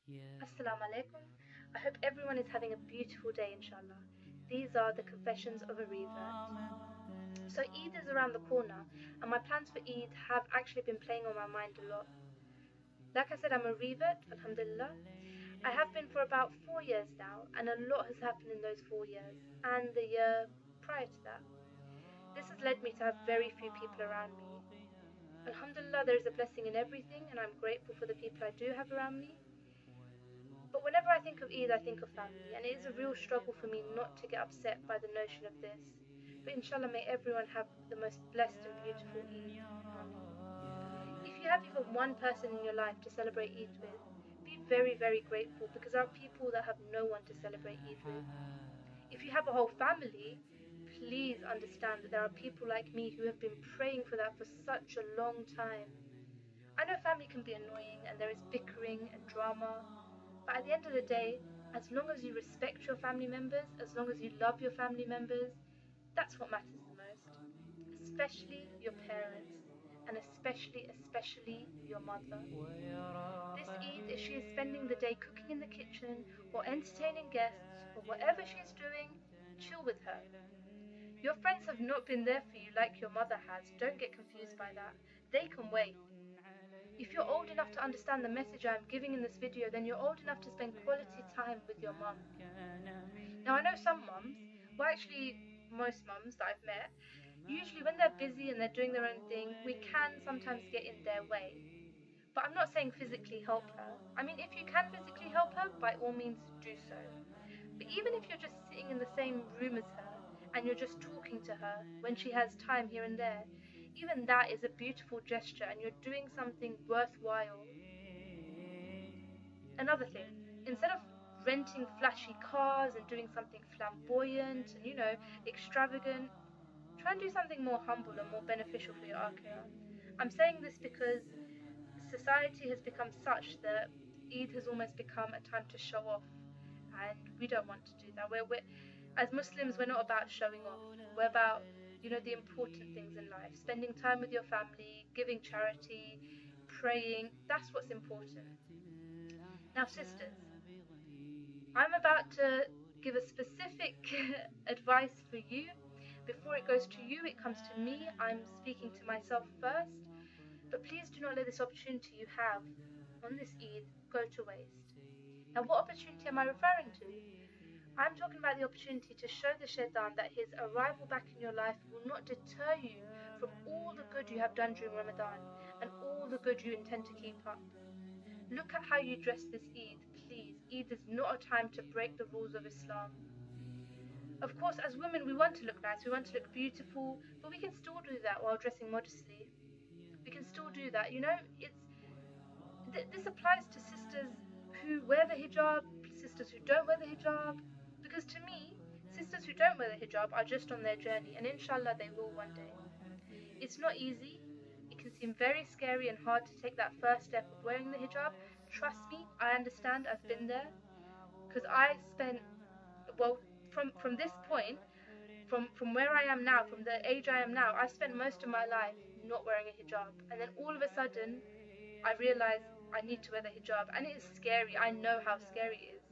Assalamu'alaikum. I hope everyone is having a beautiful day, inshallah. These are the confessions of a revert. So Eid is around the corner, and my plans for Eid have actually been playing on my mind a lot. Like I said, I'm a revert, alhamdulillah. I have been for about 4 years now, and a lot has happened in those 4 years, and the year prior to that. This has led me to have very few people around me. Alhamdulillah, there is a blessing in everything, and I'm grateful for the people I do have around me. But whenever I think of Eid, I think of family, and it is a real struggle for me not to get upset by the notion of this. But inshallah, may everyone have the most blessed and beautiful Eid. Ameen. If you have even one person in your life to celebrate Eid with, be very, very grateful, because there are people that have no one to celebrate Eid with. If you have a whole family, please understand that there are people like me who have been praying for that for such a long time. I know family can be annoying and there is bickering and drama, but at the end of the day, as long as you respect your family members, as long as you love your family members, that's what matters the most. Especially your parents, and especially your mother. This Eid, if she is spending the day cooking in the kitchen or entertaining guests or whatever she is doing, chill with her. Your friends have not been there for you like your mother has. Don't get confused by that. They can wait. If you're old enough to understand the message I'm giving in this video, then you're old enough to spend quality time with your mum. Now I know some mums, well actually most mums that I've met, usually when they're busy and they're doing their own thing, we can sometimes get in their way. But I'm not saying physically help her. I mean, if you can physically help her, by all means do so. But even if you're just sitting in the same room as her and you're just talking to her when she has time here and there, even that is a beautiful gesture and you're doing something worthwhile. Another thing, instead of renting flashy cars and doing something flamboyant and, extravagant, try and do something more humble and more beneficial for your akhirah. I'm saying this because society has become such that Eid has almost become a time to show off, and we don't want to do that. As Muslims, we're not about showing off. We're about, the important things in life. Spending time with your family, giving charity, praying. That's what's important. Now, sisters, I'm about to give a specific advice for you. Before it goes to you, it comes to me. I'm speaking to myself first. But please do not let this opportunity you have on this Eid go to waste. Now, what opportunity am I referring to? I'm talking about the opportunity to show the shaitan that his arrival back in your life will not deter you from all the good you have done during Ramadan and all the good you intend to keep up. Look at how you dress this Eid, please. Eid is not a time to break the rules of Islam. Of course, as women, we want to look nice, we want to look beautiful, but we can still do that while dressing modestly. We can still do that. This applies to sisters who wear the hijab, sisters who don't wear the hijab, because to me, sisters who don't wear the hijab are just on their journey, and inshallah they will one day. It's not easy. It can seem very scary and hard to take that first step of wearing the hijab. Trust me, I understand. I've been there, because I spent, well, from this point, from where I am now, from the age I am now, I spent most of my life not wearing a hijab, and then all of a sudden I realized I need to wear the hijab, and it is scary. I know how scary it is.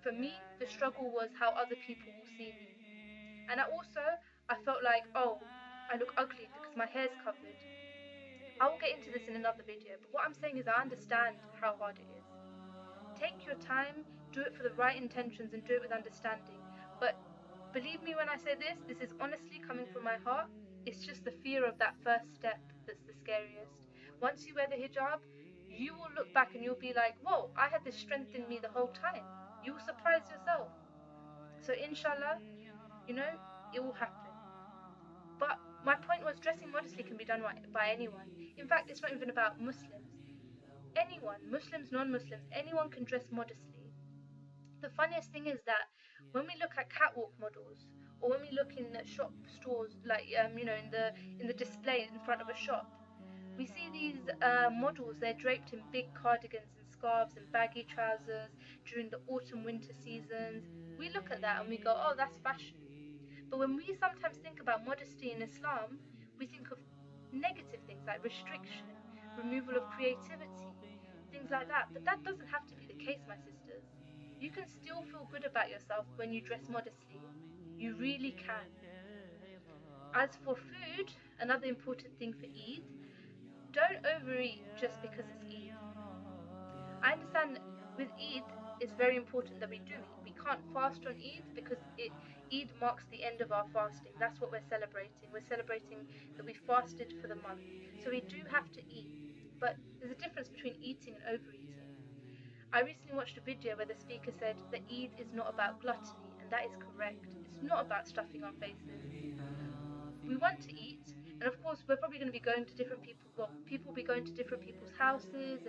For me, the struggle was how other people will see me. And I felt like, oh, I look ugly because my hair's covered. I will get into this in another video, but what I'm saying is I understand how hard it is. Take your time, do it for the right intentions, and do it with understanding. But believe me when I say this is honestly coming from my heart. It's just the fear of that first step that's the scariest. Once you wear the hijab, you will look back and you'll be like, whoa, I had this strength in me the whole time. You will surprise yourself. So inshallah, you know, it will happen. But my point was, dressing modestly can be done by anyone. In fact, it's not even about Muslims. Anyone, Muslims, non-Muslims, anyone can dress modestly. The funniest thing is that when we look at catwalk models, or when we look in shop stores, like in the display in front of a shop, we see these models. They're draped in big cardigans and scarves and baggy trousers during the autumn-winter seasons. We look at that and we go, "Oh, that's fashion." But when we sometimes think about modesty in Islam, we think of negative things like restriction, removal of creativity, things like that. But that doesn't have to be the case, my sisters. You can still feel good about yourself when you dress modestly. You really can. As for food, another important thing for Eid, don't overeat just because it's Eid. I understand with Eid, it's very important that we do eat. We can't fast on Eid because Eid marks the end of our fasting. That's what we're celebrating. We're celebrating that we fasted for the month. So we do have to eat. But there's a difference between eating and overeating. I recently watched a video where the speaker said that Eid is not about gluttony, and that is correct. It's not about stuffing our faces. We want to eat, and of course we're probably going to be going to different people. Well, people will be going to different people's houses,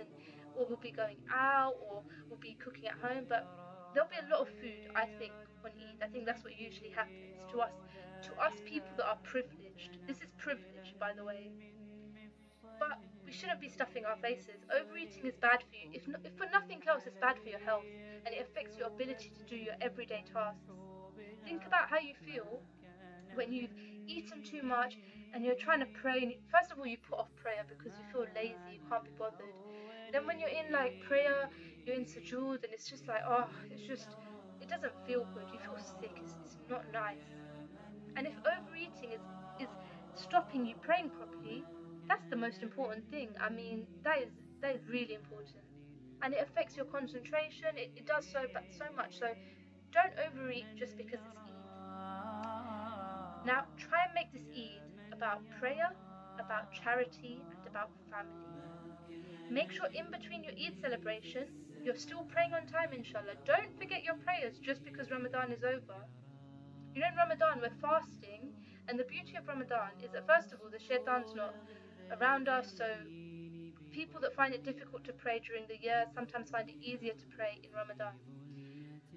or we'll be going out, or we'll be cooking at home. But there'll be a lot of food, I think, on Eid. I think that's what usually happens to us. To us people that are privileged. This is privilege, by the way. But we shouldn't be stuffing our faces. Overeating is bad for you. If for nothing else, it's bad for your health, and it affects your ability to do your everyday tasks. Think about how you feel when you've eaten too much and you're trying to pray. And first of all, you put off prayer because you feel lazy, you can't be bothered. Then when you're in like prayer, you're in sujood, and it's just like, oh, it doesn't feel good. You feel sick. It's not nice. And if overeating is stopping you praying properly, that's the most important thing. I mean, that is really important, and it affects your concentration. It does so much. So don't overeat just because it's Eid. Now try and make this Eid about prayer, about charity, and about family. Make sure in between your Eid celebrations, you're still praying on time, inshallah. Don't forget your prayers just because Ramadan is over. You know, in Ramadan we're fasting, and the beauty of Ramadan is that first of all the shaitan's not around us, so people that find it difficult to pray during the year sometimes find it easier to pray in Ramadan.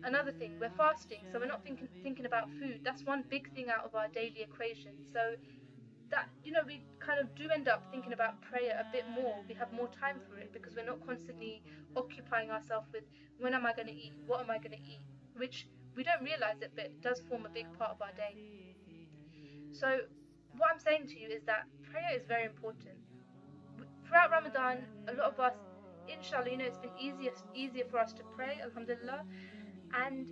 Another thing, we're fasting, so we're not thinking about food. That's one big thing out of our daily equation. So that, we kind of do end up thinking about prayer a bit more. We have more time for it because we're not constantly occupying ourselves with when am I going to eat, what am I going to eat, which we don't realize it, but it does form a big part of our day. So what I'm saying to you is that prayer is very important. Throughout Ramadan, a lot of us, inshallah, it's been easier for us to pray, alhamdulillah, and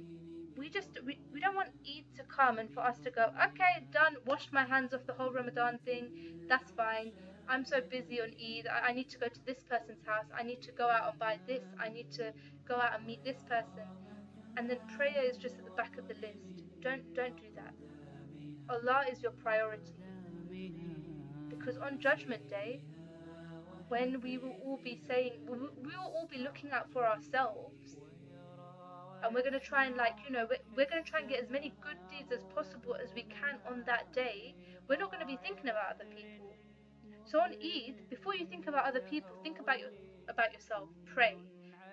we don't want Eid to come and for us to go, okay, done, washed my hands off the whole Ramadan thing, that's fine. I'm so busy on Eid, I need to go to this person's house, I need to go out and buy this, I need to go out and meet this person, and then prayer is just at the back of the list. Don't do that. Allah is your priority, because on Judgment Day, when we will all be looking out for ourselves, and we're going to try and we're going to try and get as many good deeds as possible as we can on that day. We're not going to be thinking about other people. So on Eid, before you think about other people, think about yourself. Pray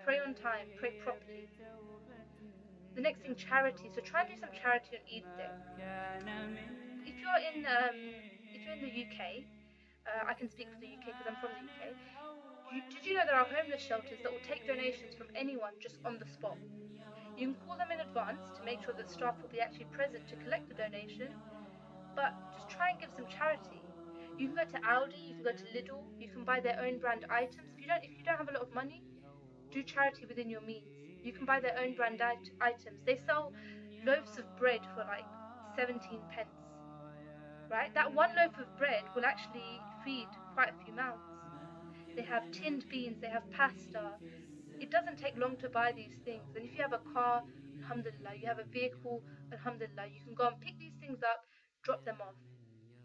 on time, pray properly. The next thing, charity. So try and do some charity on Eid day. If you're in the UK, I can speak for the UK because I'm from the UK. Did you know there are homeless shelters that will take donations from anyone just on the spot? You can call them in advance to make sure that staff will be actually present to collect the donation, but just try and give some charity. You can go to Aldi, you can go to Lidl, you can buy their own brand items. If you don't have a lot of money, do charity within your means. You can buy their own brand items. They sell loaves of bread for like 17 pence, right? That one loaf of bread will actually feed quite a few mouths. They have tinned beans, they have pasta. It doesn't take long to buy these things. And if you have a car, alhamdulillah, you have a vehicle, alhamdulillah, you can go and pick these things up, drop them off.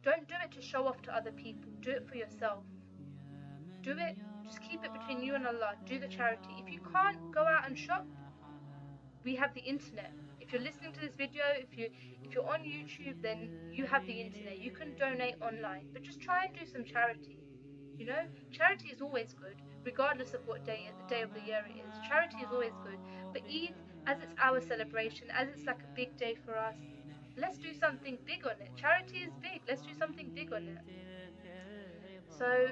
Don't do it to show off to other people. Do it for yourself. Do it, just keep it between you and Allah. Do the charity. If you can't go out and shop, we have the internet. If you're listening to this video, if you're on YouTube, then you have the internet. You can donate online, but just try and do some charity. Charity is always good, regardless of what day of the year it is. Charity is always good, but Eid, as it's our celebration, as it's like a big day for us, let's do something big on it. Charity is big. Let's do something big on it. So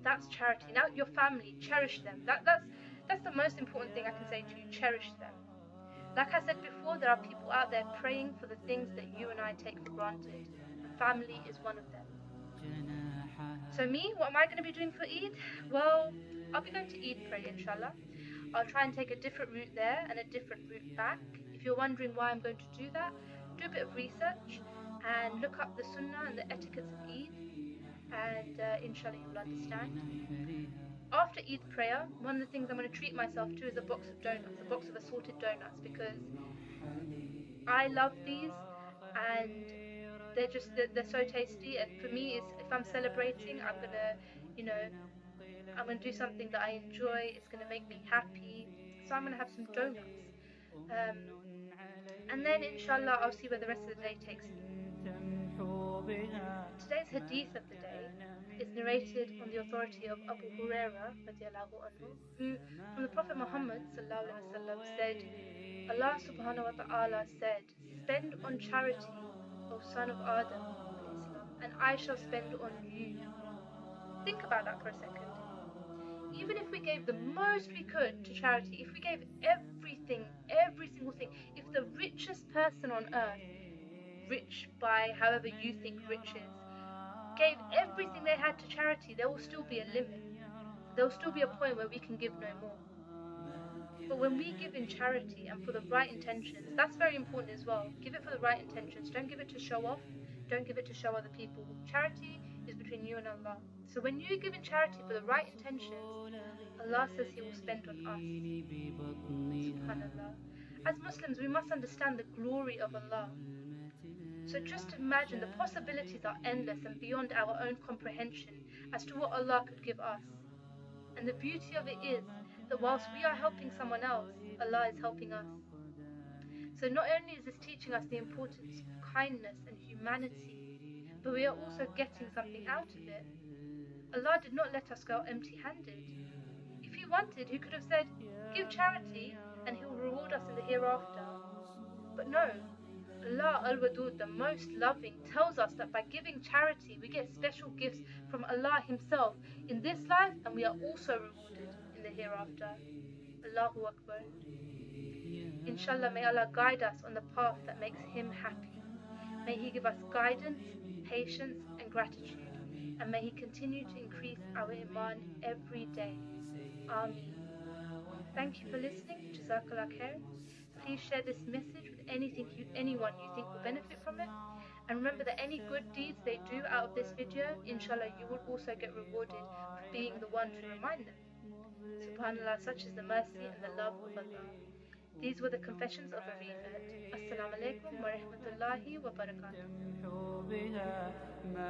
that's charity. Now your family, cherish them. That's the most important thing I can say to you. Cherish them. Like I said before, there are people out there praying for the things that you and I take for granted, and family is one of them. So me, what am I going to be doing for Eid? Well, I'll be going to Eid prayer, inshallah. I'll try and take a different route there and a different route back. If you're wondering why I'm going to do that, do a bit of research and look up the sunnah and the etiquettes of Eid, and inshallah you'll understand. After Eid prayer, one of the things I'm going to treat myself to is a box of donuts, a box of assorted donuts, because I love these and they're so tasty. And for me, if I'm celebrating, I'm gonna do something that I enjoy. It's gonna make me happy, so I'm gonna have some donuts. Um, and then inshallah I'll see where the rest of the day takes me. Today's hadith of the day is narrated on the authority of Abu Huraira radiallahu anhu, who from the Prophet Muhammad sallallahu alaihi wasallam said, Allah subhanahu wa ta'ala said, "Spend on charity, O son of Adam, alayhi salam, and I shall spend on you." Think about that for a second. Even if we gave the most we could to charity, if we gave everything, every single thing, if the richest person on earth, rich by however you think rich is, gave everything they had to charity, there will still be a limit. There will still be a point where we can give no more. But when we give in charity and for the right intentions, that's very important as well. Give it for the right intentions. Don't give it to show off. Don't give it to show other people. Charity is between you and Allah. So when you give in charity for the right intentions, Allah says He will spend on us. SubhanAllah. As Muslims, we must understand the glory of Allah. So just imagine the possibilities are endless and beyond our own comprehension as to what Allah could give us. And the beauty of it is that whilst we are helping someone else, Allah is helping us. So not only is this teaching us the importance of kindness and humanity, but we are also getting something out of it. Allah did not let us go empty-handed. If He wanted, He could have said, give charity and He will reward us in the hereafter. But no, Allah al-Wadud, the most loving, tells us that by giving charity we get special gifts from Allah Himself in this life, and we are also rewarded in the hereafter. Allahu Akbar. Inshallah, may Allah guide us on the path that makes Him happy. May He give us guidance, patience and gratitude, and may He continue to increase our iman every day. Ameen. Thank you for listening. Jazakallah khair. Please share this message with anyone you think will benefit from it. And remember that any good deeds they do out of this video, inshallah, you will also get rewarded for being the one to remind them. SubhanAllah, such is the mercy and the love of Allah. These were the confessions of a revert. Assalamu'alaikum warahmatullahi wabarakatuh.